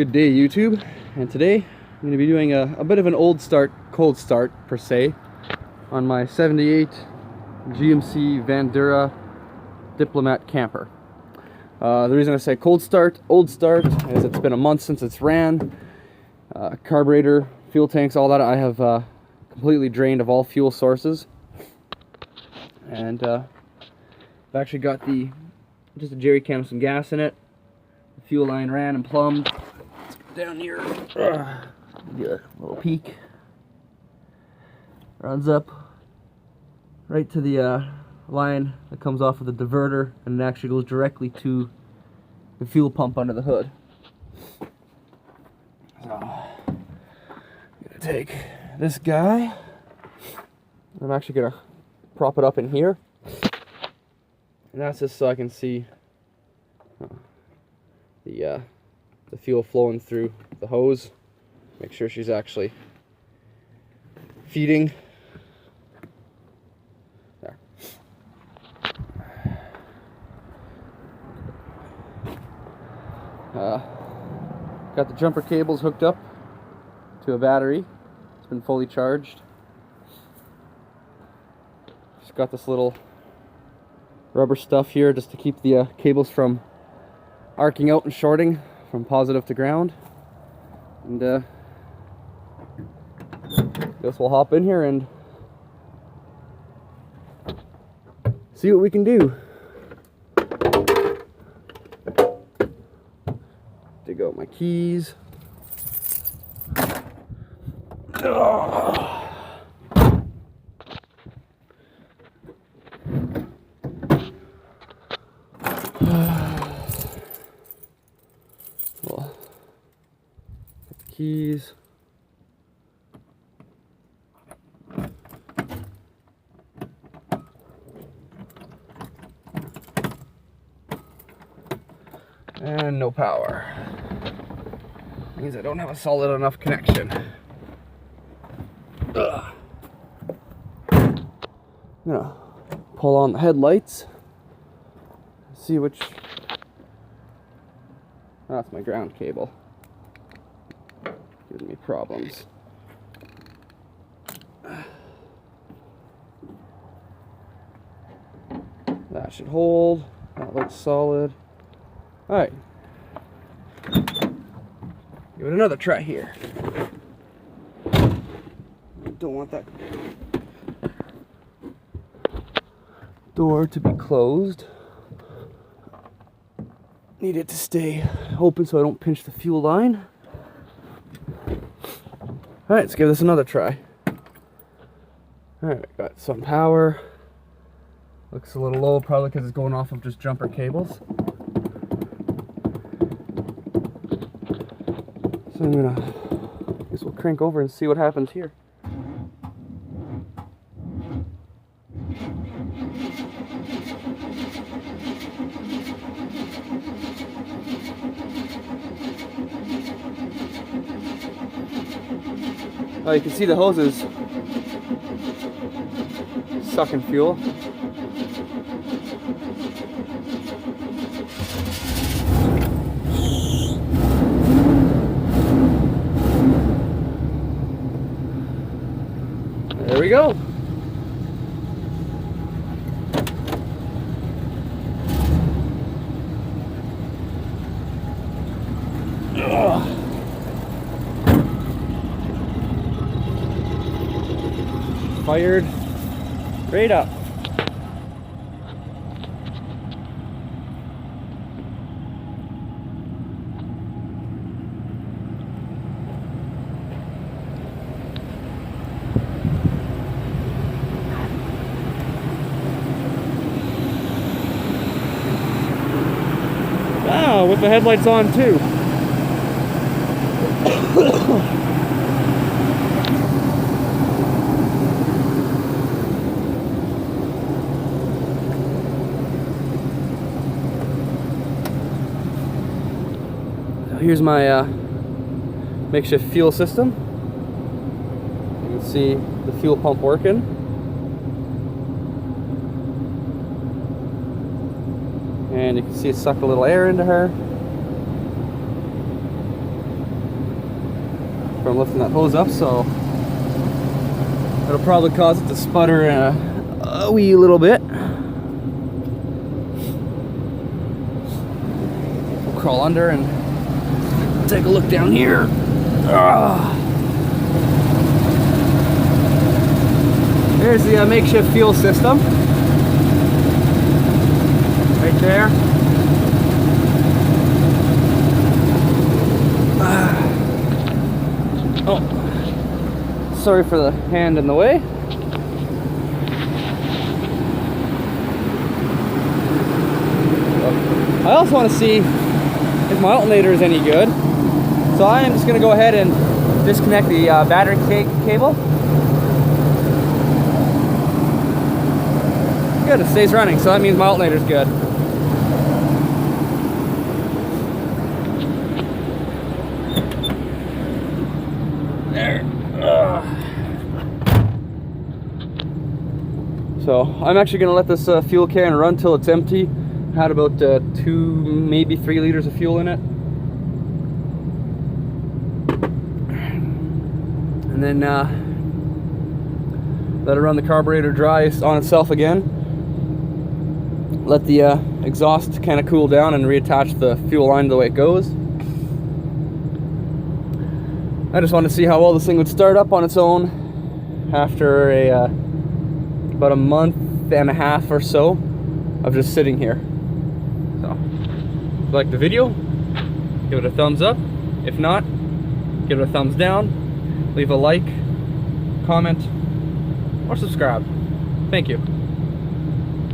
Good day, YouTube, and today I'm going to be doing a bit of an cold start per se on my 78 GMC Vandura Diplomat camper. The reason I say old start is it's been a month since it's ran. Carburetor, fuel tanks, all that I have completely drained of all fuel sources, and I've actually got just a jerry can with some gas in it. The fuel line ran and plumbed. Down here, get a little peek. Runs up right to the line that comes off of the diverter, and it actually goes directly to the fuel pump under the hood. So, I'm gonna take this guy. I'm actually gonna prop it up in here, and that's just so I can see the fuel flowing through the hose. Make sure she's actually feeding. There. Got the jumper cables hooked up to a battery. It's been fully charged. Just got this little rubber stuff here just to keep the cables from arcing out and shorting from positive to ground. And guess we'll hop in here and see what we can do. Dig out my keys. Keys. And no power. Means I don't have a solid enough connection. I'm gonna pull on the headlights. See which. That's my ground cable. Giving me problems. That should hold. That looks solid. Alright. Give it another try here. Don't want that door to be closed. Need it to stay open so I don't pinch the fuel line. Alright, let's give this another try. Alright, got some power. Looks a little low, probably because it's going off of just jumper cables. So I guess we'll crank over and see what happens here. Oh, you can see the hoses sucking fuel. There we go. Fired right up. Wow, with the headlights on too. Here's my makeshift fuel system. You can see the fuel pump working. And you can see it sucked a little air into her. from lifting that hose up, so it'll probably cause it to sputter a wee little bit. We'll crawl under and take a look down here. There's the makeshift fuel system. Right there. Oh, sorry for the hand in the way. I also want to see if my alternator is any good. So I am just going to go ahead and disconnect the battery cable. Good, it stays running, so that means my alternator is good. There. So I'm actually going to let this fuel can run till it's empty. Had about 2, maybe 3 liters of fuel in it. And then let it run the carburetor dry on itself again. Let the exhaust kind of cool down and reattach the fuel line the way it goes. I just wanted to see how well this thing would start up on its own after about a month and a half or so of just sitting here. So, if you like the video, give it a thumbs up. If not, give it a thumbs down. Leave a like, comment, or subscribe. Thank you.